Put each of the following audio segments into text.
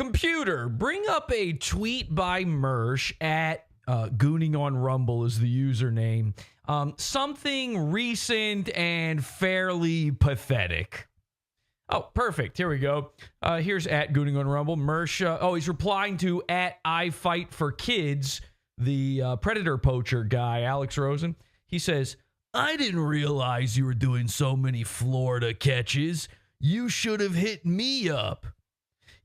Computer, bring up a tweet by MERSH at Gooning on Rumble is the username. Something recent and fairly pathetic. Oh, perfect. Here we go. Here's at Gooning on Rumble. MERSH, he's replying to at I Fight for Kids, the Predator poacher guy, Alex Rosen. He says, I didn't realize you were doing so many Florida catches. You should have hit me up.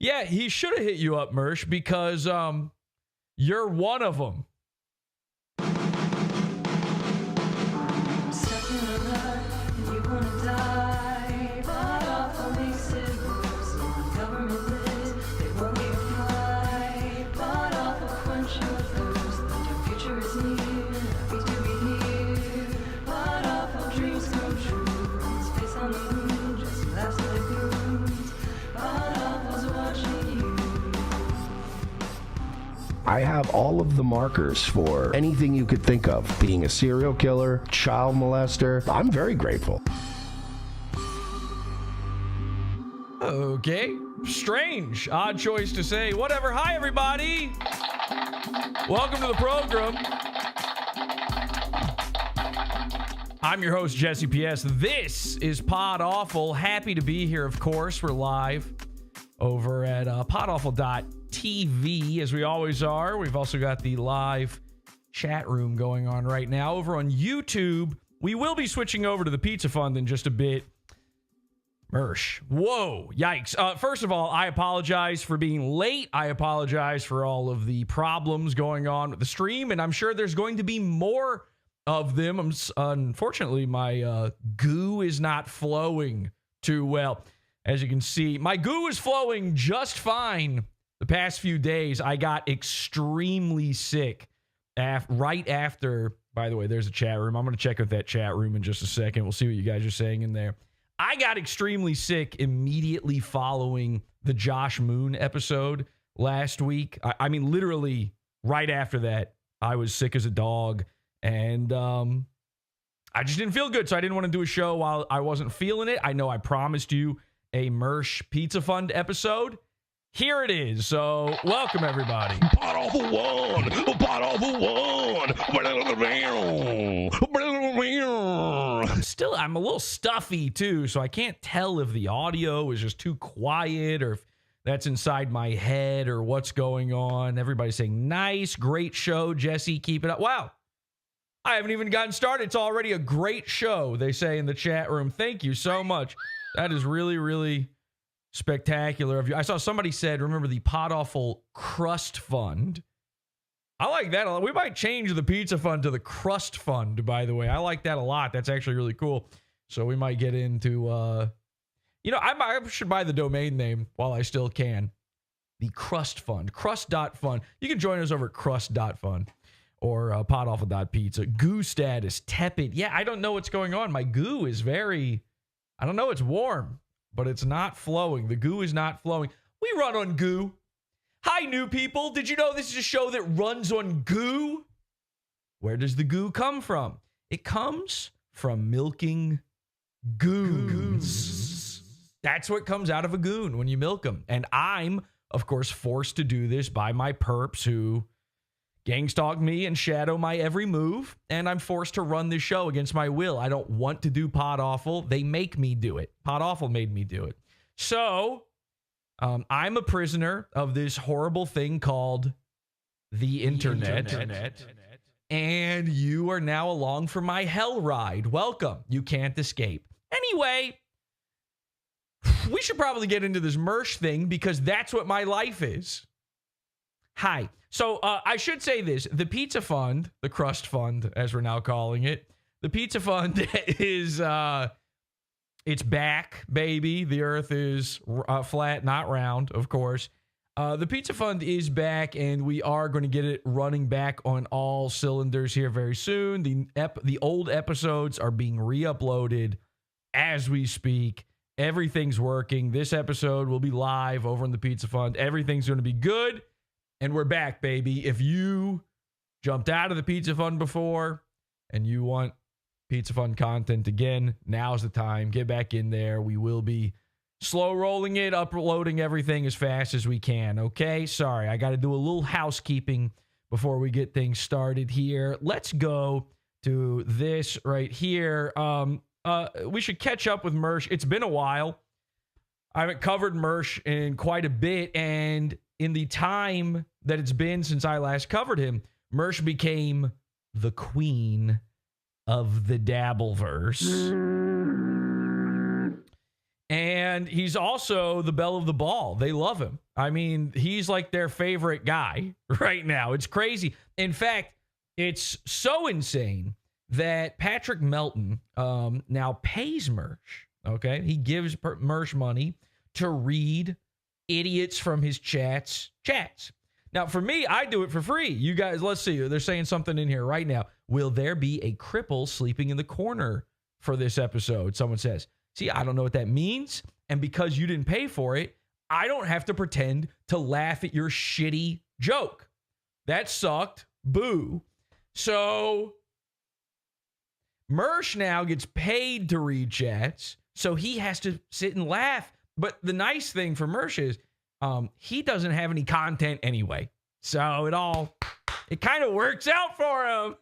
Yeah, he should have hit you up, MERSH, because you're one of them. I have all of the markers for anything you could think of. Being a serial killer, child molester. I'm very grateful. Okay. Strange. Odd choice to say. Whatever. Hi, everybody. Welcome to the program. I'm your host, Jesse P.S. This is PodAwful. Happy to be here, of course. We're live over at PodAwful.tv, as we always are. We've also got the live chat room going on right now over on YouTube. We will be switching over to the Pizza Fund in just a bit. MERSH. Whoa. Yikes. First of all, I apologize for being late. I apologize for all of the problems going on with the stream, and I'm sure there's going to be more of them. Unfortunately, my goo is not flowing too well. As you can see, my goo is flowing just fine. The past few days, I got extremely sick right after. By the way, there's a chat room. I'm going to check out that chat room in just a second. We'll see what you guys are saying in there. I got extremely sick immediately following the Josh Moon episode last week. I mean, literally right after that, I was sick as a dog. And I just didn't feel good. So I didn't want to do a show while I wasn't feeling it. I know I promised you a MERSH Pizza Fund episode. Here it is. So welcome, everybody. PodAwful one. Still, I'm a little stuffy too, so I can't tell if the audio is just too quiet or if that's inside my head or what's going on. Everybody's saying, nice, great show, Jesse, keep it up. Wow. I haven't even gotten started. It's already a great show, they say in the chat room. Thank you so much. That is really, really spectacular of you. I saw somebody said, remember the PodAwful Crust Fund. I like that a lot. We might change the Pizza Fund to the Crust Fund, by the way. I like that a lot. That's actually really cool. So we might get into, I should buy the domain name while I still can. The Crust Fund, crust.fund. You can join us over at crust.fund or podawful.pizza. Goo status, tepid. Yeah, I don't know what's going on. My goo is I don't know, it's warm, but it's not flowing. The goo is not flowing. We run on goo. Hi, new people. Did you know this is a show that runs on goo? Where does the goo come from? It comes from milking goons. That's what comes out of a goon when you milk them. And I'm, of course, forced to do this by my perps who gangstalk me and shadow my every move, and I'm forced to run this show against my will. I don't want to do PodAwful. They make me do it. PodAwful made me do it. So, I'm a prisoner of this horrible thing called the internet. And you are now along for my hell ride. Welcome. You can't escape. Anyway, we should probably get into this MERSH thing because that's what my life is. Hi. So I should say this. The Pizza Fund, the Crust Fund, as we're now calling it, the Pizza Fund is, it's back, baby. The earth is flat, not round, of course. The Pizza Fund is back, and we are going to get it running back on all cylinders here very soon. The old episodes are being re-uploaded as we speak. Everything's working. This episode will be live over on the Pizza Fund. Everything's going to be good. And we're back, baby. If you jumped out of the Pizza Fund before and you want Pizza Fund content again, now's the time. Get back in there. We will be slow rolling it, uploading everything as fast as we can, okay? Sorry, I got to do a little housekeeping before we get things started here. Let's go to this right here. We should catch up with MERSH. It's been a while. I haven't covered MERSH in quite a bit, and in the time that it's been since I last covered him, MERSH became the queen of the Dabbleverse. And he's also the belle of the ball. They love him. I mean, he's like their favorite guy right now. It's crazy. In fact, it's so insane that Patrick Melton now pays MERSH. Okay, he gives MERSH money to read idiots from his chats. Now, for me, I do it for free. You guys, let's see. They're saying something in here right now. Will there be a cripple sleeping in the corner for this episode? Someone says. See, I don't know what that means. And because you didn't pay for it, I don't have to pretend to laugh at your shitty joke. That sucked. Boo. So MERSH now gets paid to read chats, so he has to sit and laugh. But the nice thing for MERSH is he doesn't have any content anyway. So it kind of works out for him.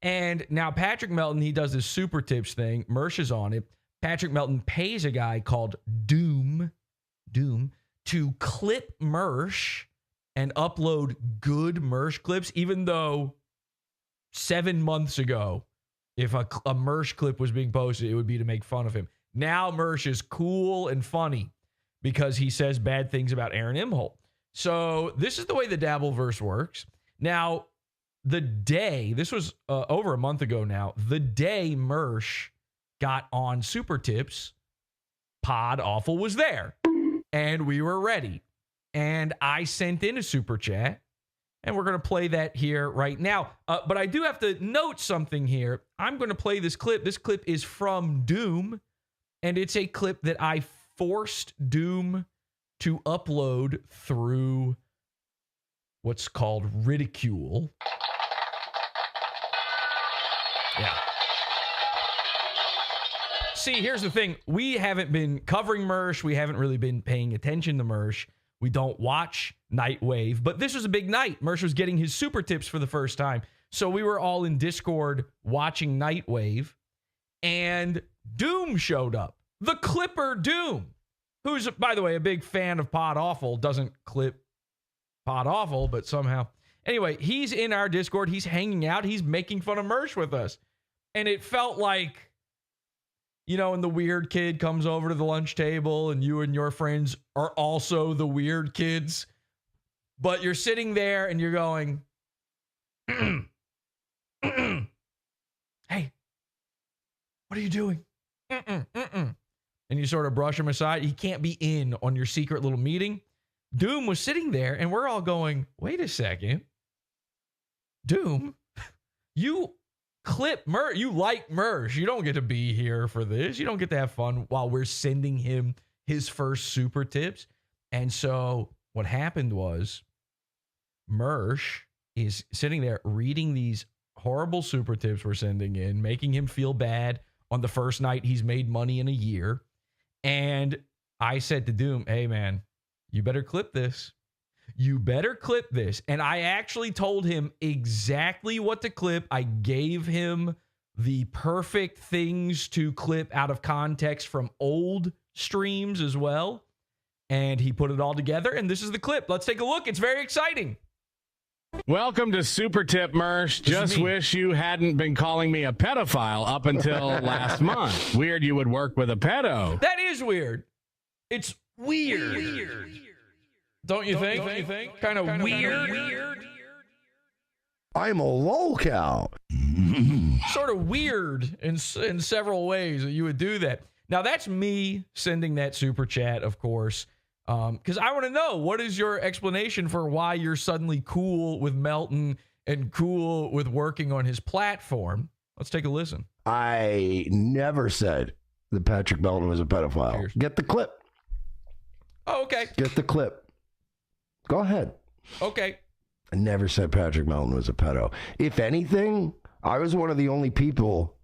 And now Patrick Melton, he does this super tips thing. MERSH is on it. Patrick Melton pays a guy called Doom to clip MERSH and upload good MERSH clips, even though 7 months ago, if a MERSH clip was being posted, it would be to make fun of him. Now MERSH is cool and funny because he says bad things about Aaron Imholt. So this is the way the Dabbleverse works. Now, the day, this was over a month ago now, the day MERSH got on Super Tips, PodAwful was there. And we were ready. And I sent in a super chat. And we're going to play that here right now. But I do have to note something here. I'm going to play this clip. This clip is from Doom. And it's a clip that I forced Doom to upload through what's called ridicule. Yeah. See, here's the thing. We haven't been covering MERSH. We haven't really been paying attention to MERSH. We don't watch Nightwave. But this was a big night. MERSH was getting his super tips for the first time. So we were all in Discord watching Nightwave. And Doom showed up. The Clipper Doom. Who's, by the way, a big fan of PodAwful. Doesn't clip PodAwful, but somehow. Anyway, he's in our Discord. He's hanging out. He's making fun of MERSH with us. And it felt like, you know, when the weird kid comes over to the lunch table and you and your friends are also the weird kids. But you're sitting there and you're going, hey, what are you doing? And you sort of brush him aside. He can't be in on your secret little meeting. Doom was sitting there and we're all going, wait a second. Doom, you clip MERSH. You like MERSH. You don't get to be here for this. You don't get to have fun while we're sending him his first super tips. And so what happened was MERSH is sitting there reading these horrible super tips we're sending in, making him feel bad on the first night he's made money in a year. And I said to Doom, hey, man, you better clip this. You better clip this. And I actually told him exactly what to clip. I gave him the perfect things to clip out of context from old streams as well. And he put it all together. And this is the clip. Let's take a look. It's very exciting. Welcome to Super Tip, MERSH. Just wish you hadn't been calling me a pedophile up until last month. Weird you would work with a pedo. That is weird. It's weird. Don't you think? Kind of weird. I'm a lolcow. Sort of weird in several ways that you would do that. Now, that's me sending that super chat, of course, because I want to know, what is your explanation for why you're suddenly cool with Melton and cool with working on his platform? Let's take a listen. I never said that Patrick Melton was a pedophile. Cheers. Get the clip. Oh, okay. Get the clip. Go ahead. Okay. I never said Patrick Melton was a pedo. If anything, I was one of the only people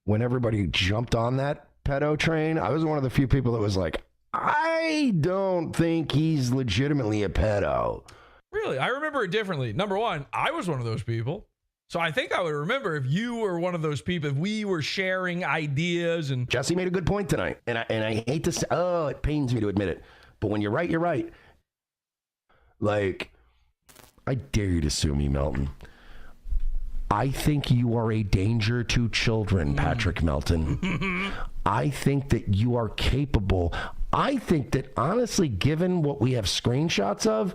when everybody jumped on that pedo train, I was one of the few people that was like, I don't think he's legitimately a pedo. Really? I remember it differently. Number one, I was one of those people. So I think I would remember if you were one of those people, if we were sharing ideas. And Jesse made a good point tonight. And I hate to say, oh, it pains me to admit it. But when you're right, you're right. Like, I dare you to sue me, Melton. I think you are a danger to children, Patrick Melton. I think that you are capable. I think that, honestly, given what we have screenshots of,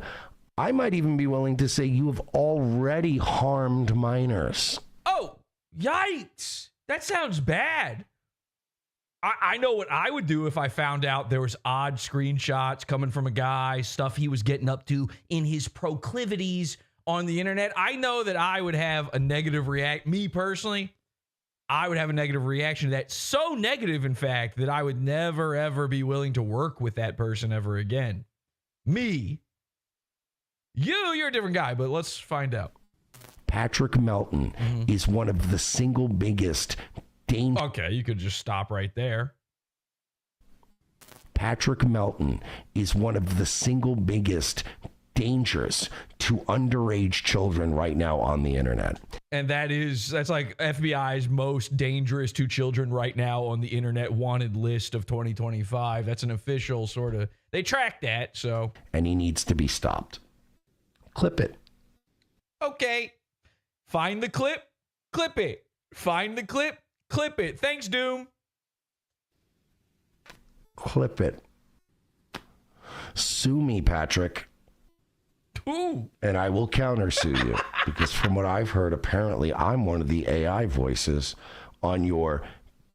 I might even be willing to say you have already harmed minors. Oh, yikes. That sounds bad. I know what I would do if I found out there was odd screenshots coming from a guy, stuff he was getting up to in his proclivities on the internet. I know that I would have a negative me personally, I would have a negative reaction to that. So negative, in fact, that I would never, ever be willing to work with that person ever again. Me. You're a different guy, but let's find out. Patrick Melton is one of the single biggest dangers. Okay, you could just stop right there. Patrick Melton is one of the single biggest dangers to underage children right now on the internet. And that's like FBI's most dangerous to children right now on the internet wanted list of 2025. That's an official sort of, they track that, so. And he needs to be stopped. Clip it. Okay. Find the clip, clip it. Find the clip, clip it. Thanks, Doom. Clip it. Sue me, Patrick. Ooh. And I will countersue you because from what I've heard, apparently I'm one of the AI voices on your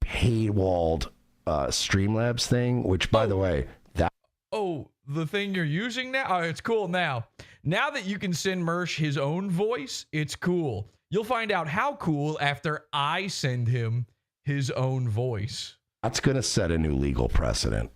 paywalled Streamlabs thing, which, by the way, that... Oh, the thing you're using now? Oh, it's cool now. Now that you can send MERSH his own voice, it's cool. You'll find out how cool after I send him his own voice. That's going to set a new legal precedent.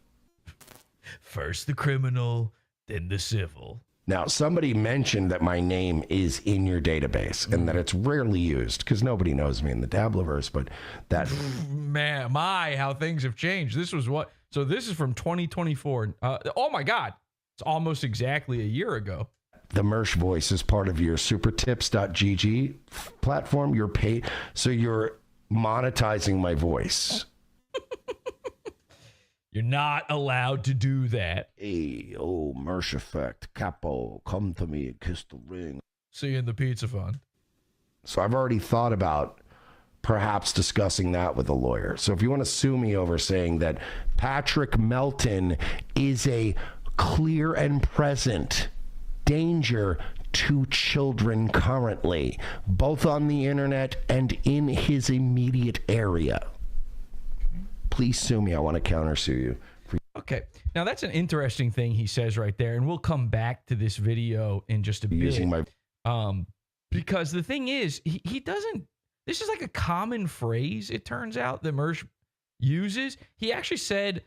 First the criminal, then the civil. Now, somebody mentioned that my name is in your database and that it's rarely used because nobody knows me in the Dabbleverse, but that... Man, how things have changed. This was what... So this is from 2024. Oh, my God. It's almost exactly a year ago. The MERSH voice is part of your supertips.gg platform. You're paid, so you're monetizing my voice. You're not allowed to do that. Hey, oh, MERSH effect, capo, come to me and kiss the ring. See you in the pizza fund. So I've already thought about perhaps discussing that with a lawyer. So if you want to sue me over saying that Patrick Melton is a clear and present danger to children currently, both on the internet and in his immediate area, please sue me. I want to countersue you. Okay. Now, that's an interesting thing he says right there, and we'll come back to this video in just a bit. Using my... because the thing is, he doesn't... This is like a common phrase, it turns out, that MERSH uses. He actually said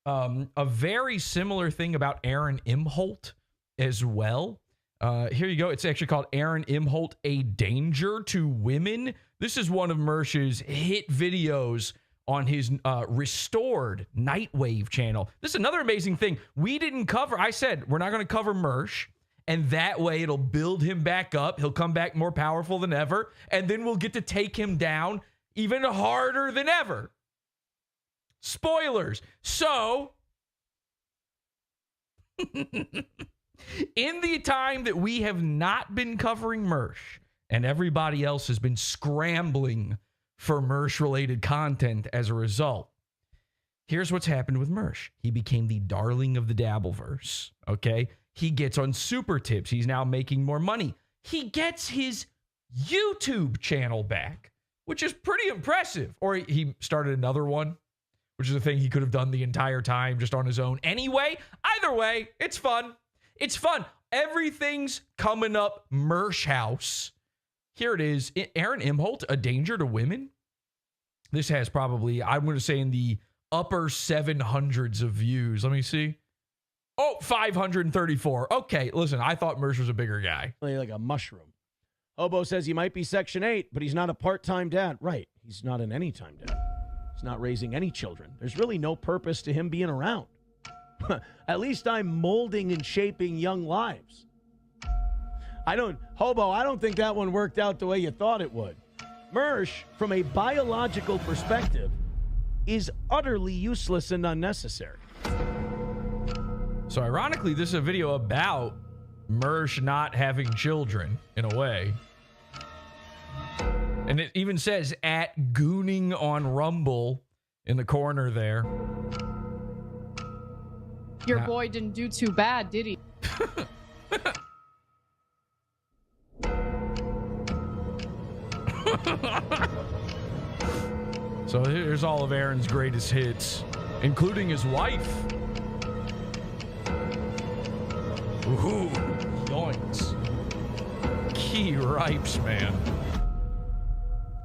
a very similar thing about Aaron Imholt as well. Here you go. It's actually called Aaron Imholt, A Danger to Women. This is one of MERSH's hit videos on his restored Nightwave channel. This is another amazing thing. We didn't cover, I said, we're not going to cover MERSH, and that way it'll build him back up. He'll come back more powerful than ever, and then we'll get to take him down even harder than ever. Spoilers. So, in the time that we have not been covering MERSH, and everybody else has been scrambling for MERSH-related content as a result, here's what's happened with MERSH. He became the darling of the Dabbleverse, okay? He gets on Super Tips. He's now making more money. He gets his YouTube channel back, which is pretty impressive. Or he started another one, which is a thing he could have done the entire time just on his own anyway. Either way, it's fun. It's fun. Everything's coming up MERSH house. Here it is. Aaron Imholt, A Danger to Women. This has probably, I'm going to say, in the upper 700s of views. Let me see. Oh, 534. Okay, listen, I thought MERSH was a bigger guy. Like a mushroom. Hobo says he might be Section 8, but he's not a part-time dad. Right, he's not an anytime dad. He's not raising any children. There's really no purpose to him being around. At least I'm molding and shaping young lives. I don't think that one worked out the way you thought it would. MERSH, from a biological perspective, is utterly useless and unnecessary. So ironically, this is a video about MERSH not having children, in a way. And it even says, at Gooning on Rumble in the corner there. Your boy didn't do too bad, did he? So here's all of Aaron's greatest hits, including his wife. Ooh, yoinks. Key ripes, man.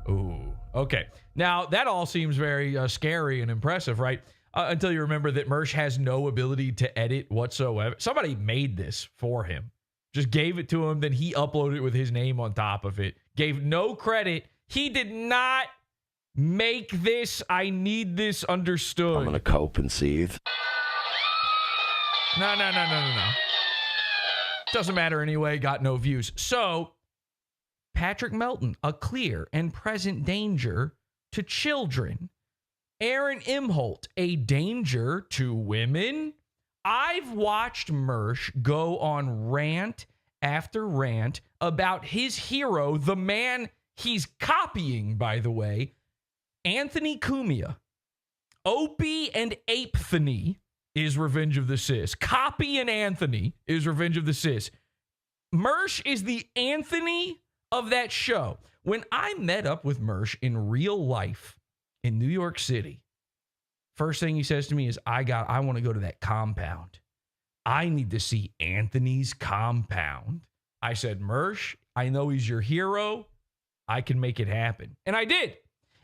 Ooh, okay. Now, that all seems very scary and impressive, right? Until you remember that MERSH has no ability to edit whatsoever. Somebody made this for him. Just gave it to him, then he uploaded it with his name on top of it. Gave no credit. He did not make this. I need this understood. I'm going to cope and seethe. No. Doesn't matter anyway. Got no views. So, Patrick Melton, a clear and present danger to children. Aaron Imholt, a danger to women. I've watched MERSH go on rant after rant about his hero, the man he's copying, by the way, Anthony Cumia. Opie and Apethony is Revenge of the Cis. Copy and Anthony is Revenge of the Cis. MERSH is the Anthony of that show. When I met up with MERSH in real life in New York City, first thing he says to me is, I want to go to that compound. I need to see Anthony's compound. I said, MERSH, I know he's your hero. I can make it happen. And I did.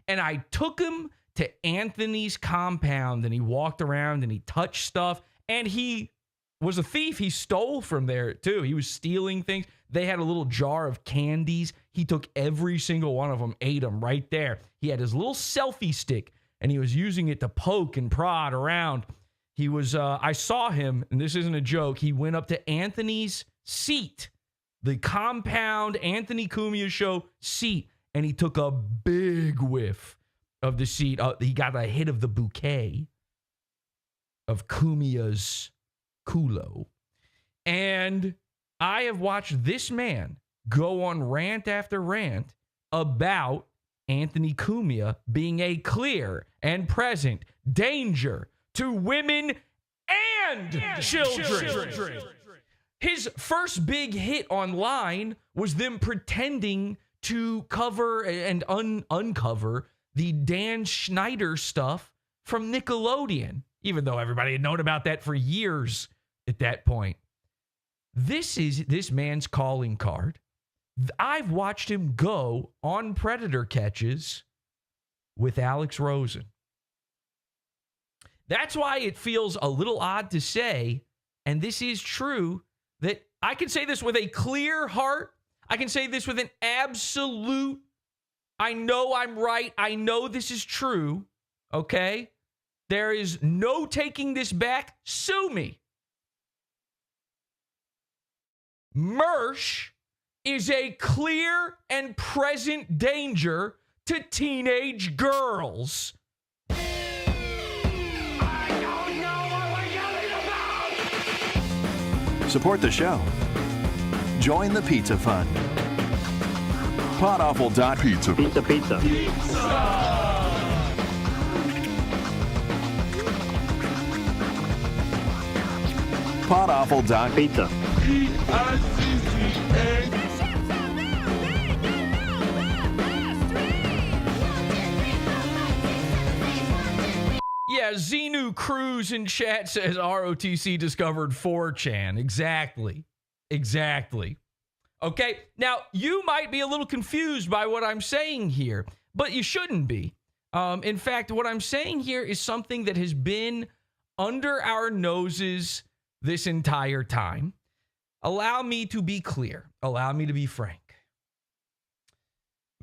And I took him to Anthony's compound, and he walked around and he touched stuff, and he was a thief. He stole from there too. He was stealing things. They had a little jar of candies. He took every single one of them, ate them right there. He had his little selfie stick, and he was using it to poke and prod around. He was, I saw him, and this isn't a joke, he went up to Anthony's seat, the compound Anthony Cumia show seat, and he took a big whiff of the seat. He got a hit of the bouquet of Cumia's culo. And I have watched this man go on rant after rant about Anthony Cumia being a clear and present danger to women and children. His first big hit online was them pretending to cover and uncover the Dan Schneider stuff from Nickelodeon, even though everybody had known about that for years at that point. This is this man's calling card. I've watched him go on predator catches with Alex Rosen. That's why it feels a little odd to say, and this is true, that I can say this with a clear heart. I can say this with an absolute, I know I'm right. I know this is true. Okay? There is no taking this back. Sue me. MERSH is a clear and present danger to teenage girls. Support the show. Join the Pizza Fund. PodAwful.pizza. Pizza. PodAwful.pizza. Yeah, Xenu Cruz in chat says ROTC discovered 4chan. Exactly. Okay, now you might be a little confused by what I'm saying here, but you shouldn't be. In fact, what I'm saying here is something that has been under our noses this entire time. Allow me to be clear. Allow me to be frank.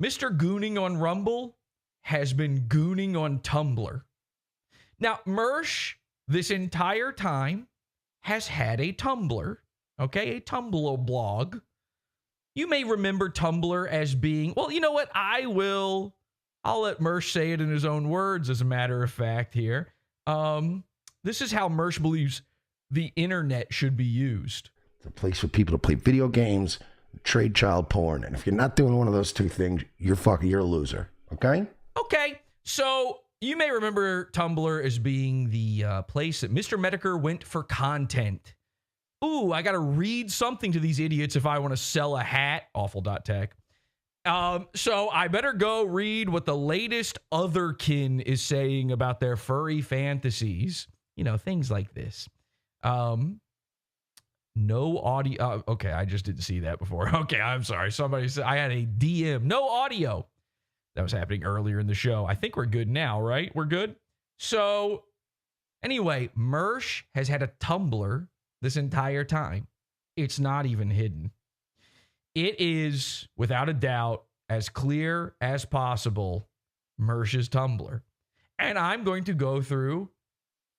Mr. Gooning on Rumble has been gooning on Tumblr. Now, MERSH, this entire time, has had a Tumblr, okay, a Tumblr blog. You may remember Tumblr as being, well, you know what? I'll let MERSH say it in his own words, as a matter of fact here. This is how MERSH believes the internet should be used. It's a place for people to play video games, trade child porn. And if you're not doing one of those two things, you're a loser. Okay? Okay. So you may remember Tumblr as being the place that Mr. Medicare went for content. Ooh, I got to read something to these idiots if I want to sell a hat. Awful.tech. So I better go read what the latest otherkin is saying about their furry fantasies. You know, things like this. No audio. Okay, I just didn't see that before. Okay, I'm sorry. Somebody said I had a DM. No audio. That was happening earlier in the show. I think we're good now, right? We're good? So anyway, MERSH has had a Tumblr this entire time. It's not even hidden. It is, without a doubt, as clear as possible, MERSH's Tumblr. And I'm going to go through,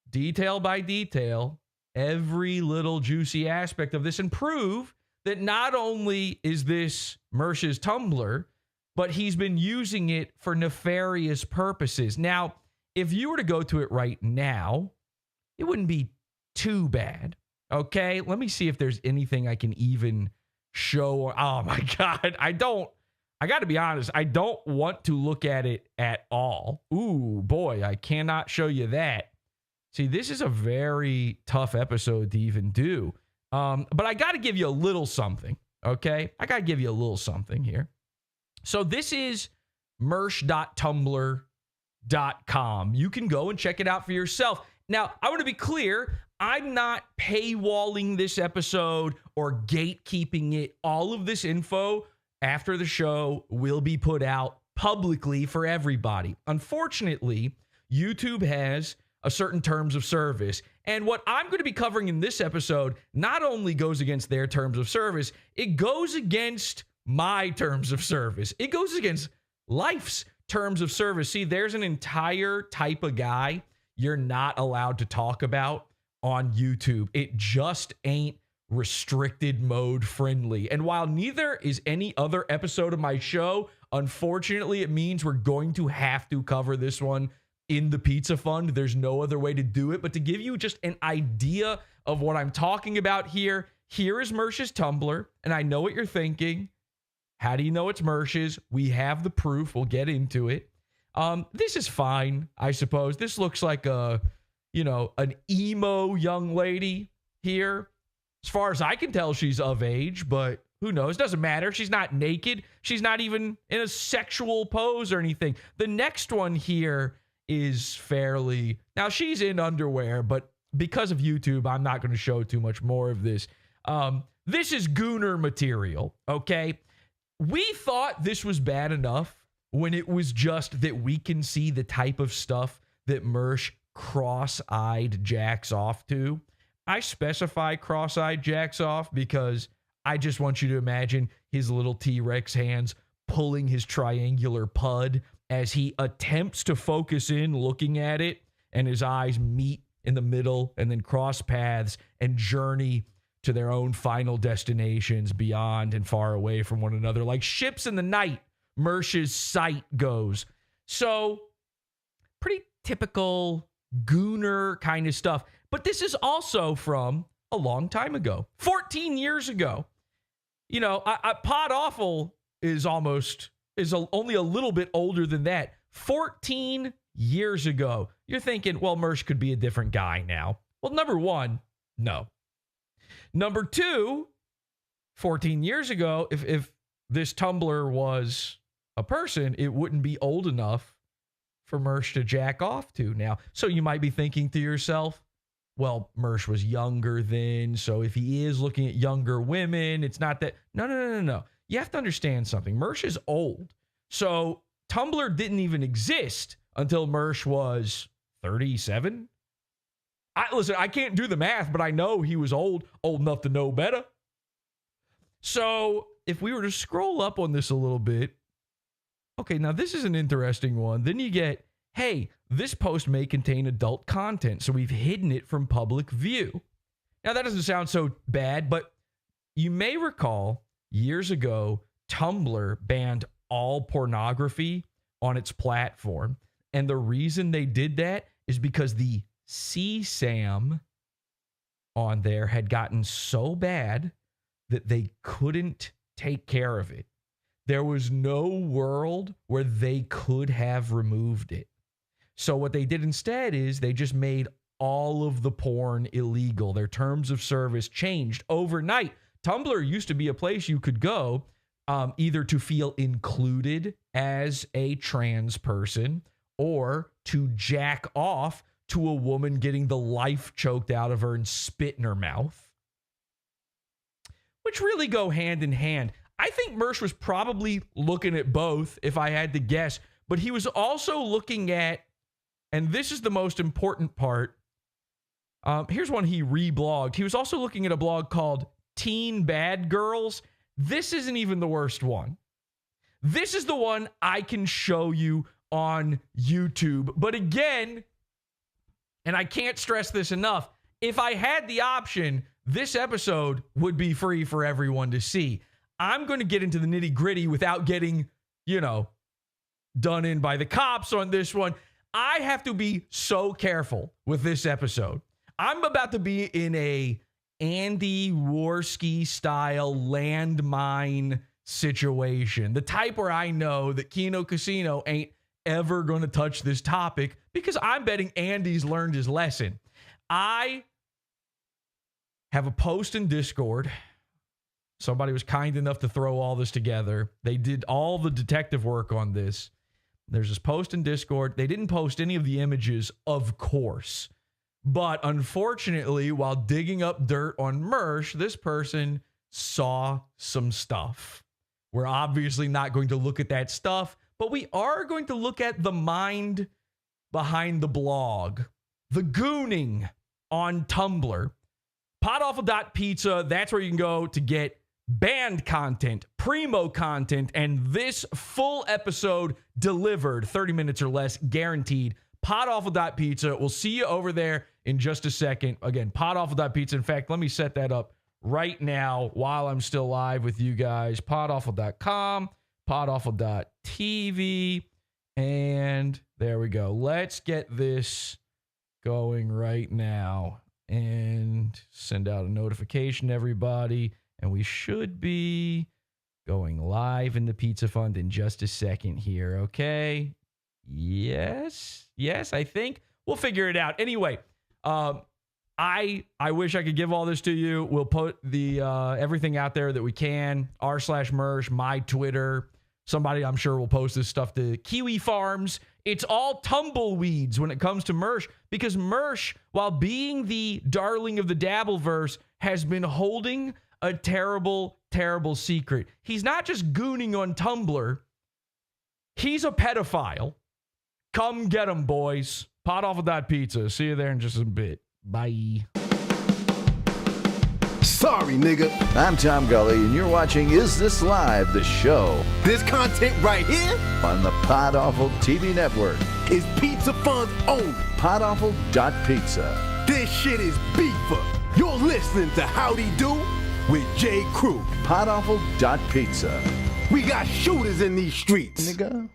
detail by detail, every little juicy aspect of this and prove that not only is this MERSH's Tumblr, but he's been using it for nefarious purposes. Now, if you were to go to it right now, it wouldn't be too bad. Okay, let me see if there's anything I can even show. Oh my God, I got to be honest, I don't want to look at it at all. Ooh, boy, I cannot show you that. See, this is a very tough episode to even do. But I got to give you a little something, okay? I got to give you a little something here. So this is mersh.tumblr.com. You can go and check it out for yourself. Now, I want to be clear, I'm not paywalling this episode or gatekeeping it. All of this info after the show will be put out publicly for everybody. Unfortunately, YouTube has a certain terms of service. And what I'm going to be covering in this episode not only goes against their terms of service, it goes against my terms of service. It goes against life's terms of service. See, there's an entire type of guy you're not allowed to talk about on YouTube. It just ain't restricted mode friendly. And while neither is any other episode of my show, unfortunately, it means we're going to have to cover this one in the Pizza Fund. There's no other way to do it. But to give you just an idea of what I'm talking about here, here is MERSH's Tumblr. And I know what you're thinking. How do you know it's MERSH's? We have the proof. We'll get into it. This is fine, I suppose. This looks like an emo young lady here. As far as I can tell, she's of age, but who knows? Doesn't matter. She's not naked. She's not even in a sexual pose or anything. The next one here is fairly... Now, she's in underwear, but because of YouTube, I'm not going to show too much more of this. This is Gooner material, okay? We thought this was bad enough when it was just that we can see the type of stuff that MERSH cross-eyed jacks off to. I specify cross-eyed jacks off because I just want you to imagine his little T-Rex hands pulling his triangular pud as he attempts to focus in looking at it, and his eyes meet in the middle and then cross paths and journey to their own final destinations beyond and far away from one another. Like ships in the night, MERSH's sight goes. So, pretty typical gooner kind of stuff. But this is also from a long time ago, 14 years ago. You know, PodAwful is only a little bit older than that. 14 years ago. You're thinking, well, MERSH could be a different guy now. Well, number one, no. Number two, 14 years ago, if this Tumblr was a person, it wouldn't be old enough for MERSH to jack off to now. So you might be thinking to yourself, well, MERSH was younger then, so if he is looking at younger women, it's not that. No. You have to understand something. MERSH is old. So Tumblr didn't even exist until MERSH was 37. Listen, I can't do the math, but I know he was old enough to know better. So if we were to scroll up on this a little bit, Okay, now this is an interesting one. Then you get, hey, this post may contain adult content, so we've hidden it from public view. Now, that doesn't sound so bad, but you may recall years ago, Tumblr banned all pornography on its platform. And the reason they did that is because the CSAM on there had gotten so bad that they couldn't take care of it. There was no world where they could have removed it. So what they did instead is they just made all of the porn illegal. Their terms of service changed overnight. Tumblr used to be a place you could go either to feel included as a trans person or to jack off to a woman getting the life choked out of her and spit in her mouth, which really go hand in hand. I think MERSH was probably looking at both, if I had to guess, but he was also looking at, and this is the most important part, here's one he reblogged. He was also looking at a blog called Teen Bad Girls. This isn't even the worst one. This is the one I can show you on YouTube. But again, and I can't stress this enough, if I had the option, this episode would be free for everyone to see. I'm going to get into the nitty gritty without getting, done in by the cops on this one. I have to be so careful with this episode. I'm about to be in a Andy Worski style landmine situation. The type where I know that Kino Casino ain't ever going to touch this topic because I'm betting Andy's learned his lesson. I have a post in Discord. Somebody was kind enough to throw all this together. They did all the detective work on this. There's this post in Discord. They didn't post any of the images, of course. But unfortunately, while digging up dirt on MERSH, this person saw some stuff. We're obviously not going to look at that stuff, but we are going to look at the mind behind the blog. The Gooning on Tumblr. PodAwful.pizza, that's where you can go to get banned content, primo content, and this full episode delivered 30 minutes or less, guaranteed. PodAwful.pizza. We'll see you over there in just a second. Again, PodAwful.pizza. In fact, let me set that up right now while I'm still live with you guys. PodAwful.com, PodAwful.tv, and there we go. Let's get this going right now and send out a notification to everybody. And we should be going live in the Pizza Fund in just a second here, okay? Yes, I think. We'll figure it out. Anyway, I wish I could give all this to you. We'll put the everything out there that we can. r/MERSH, my Twitter. Somebody I'm sure will post this stuff to Kiwi Farms. It's all tumbleweeds when it comes to MERSH because MERSH, while being the darling of the Dabbleverse, has been holding a terrible, terrible secret. He's not just gooning on Tumblr. He's a pedophile. Come get him, boys. PodAwful.pizza. See you there in just a bit. Bye. Sorry, nigga. I'm Tom Gully, and you're watching Is This Live, the show This content right here on the PodAwful TV network. is Pizza Fun's own. PodAwful.pizza. This shit is beefer. You're listening to Howdy Do with J. Crew. PodAwful.pizza. We got shooters in these streets. Nigga.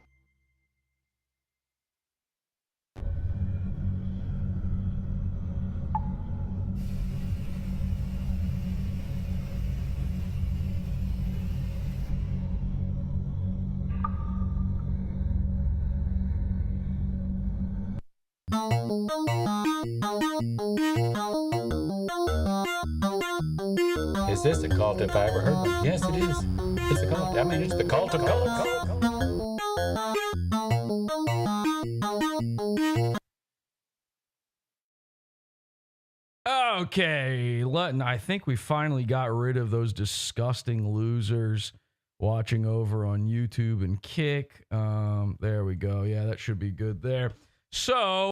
Is this a cult if I ever heard one? Yes, it is. It's a cult. I mean, it's the cult of cults. Okay, I think we finally got rid of those disgusting losers watching over on YouTube and Kick. There we go. Yeah, that should be good there. So